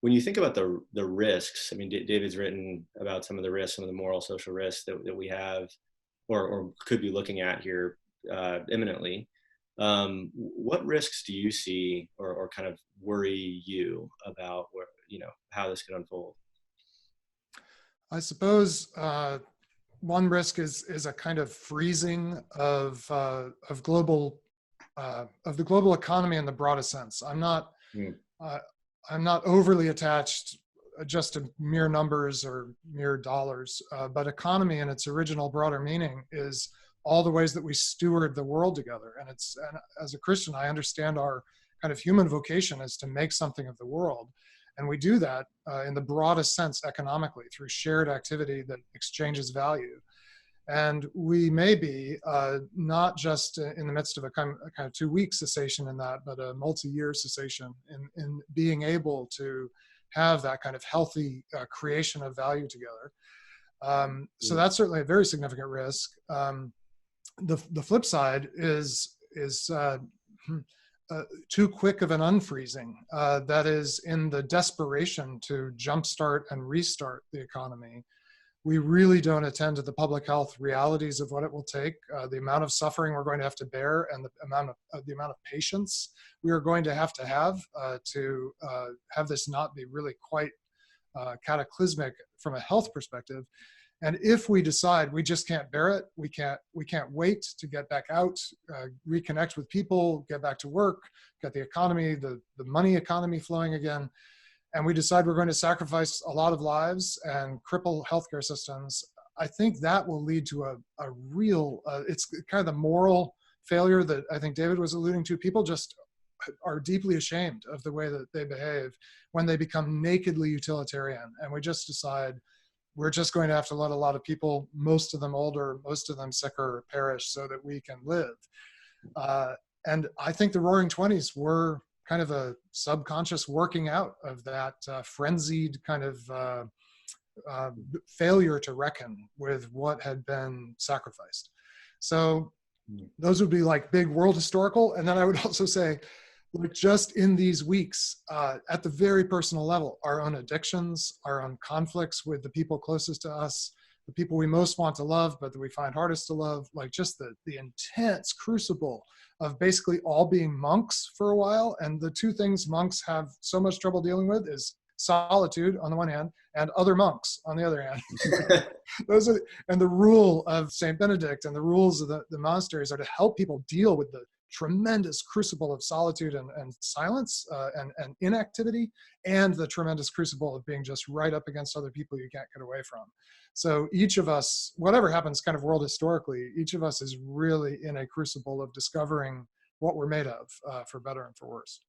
when you think about the risks, I mean, David's written about some of the risks, some of the moral, social risks that we have, or could be looking at here imminently. What risks do you see, or kind of worry you about where, how this could unfold? I suppose one risk is a kind of freezing of the global economy in the broadest sense. Mm, Uh, I'm not overly attached just to mere numbers or mere dollars, but economy in its original broader meaning is all the ways that we steward the world together. And as a Christian, I understand our kind of human vocation is to make something of the world. And we do that in the broadest sense economically through shared activity that exchanges value. And we may be not just in the midst of a kind of 2 week cessation in that, but a multi-year cessation in being able to have that kind of healthy creation of value together. So mm, that's certainly a very significant risk. The flip side is too quick of an unfreezing. That is, in the desperation to jumpstart and restart the economy, we really don't attend to the public health realities of what it will take, the amount of suffering we're going to have to bear, and the amount of patience we are going to have to have this not be really quite cataclysmic from a health perspective. And if we decide we just can't bear it, we can't wait to get back out, reconnect with people, get back to work, get the economy, the money economy flowing again, and we decide we're going to sacrifice a lot of lives and cripple healthcare systems, I think that will lead to a real, it's kind of the moral failure that I think David was alluding to. People just are deeply ashamed of the way that they behave when they become nakedly utilitarian. And we just decide we're just going to have to let a lot of people, most of them older, most of them sicker, perish so that we can live. And I think the Roaring Twenties were kind of a subconscious working out of that frenzied kind of failure to reckon with what had been sacrificed. So mm, those would be like big world historical. And then I would also say, like, just in these weeks, at the very personal level, our own addictions, our own conflicts with the people closest to us, the people we most want to love, but that we find hardest to love, like just the intense crucible of basically all being monks for a while. And the two things monks have so much trouble dealing with is solitude on the one hand and other monks on the other hand. Those are, and the rule of St. Benedict and the rules of the monasteries are to help people deal with the tremendous crucible of solitude and silence and inactivity, and the tremendous crucible of being just right up against other people you can't get away from. So each of us, whatever happens kind of world historically, each of us is really in a crucible of discovering what we're made of, for better and for worse.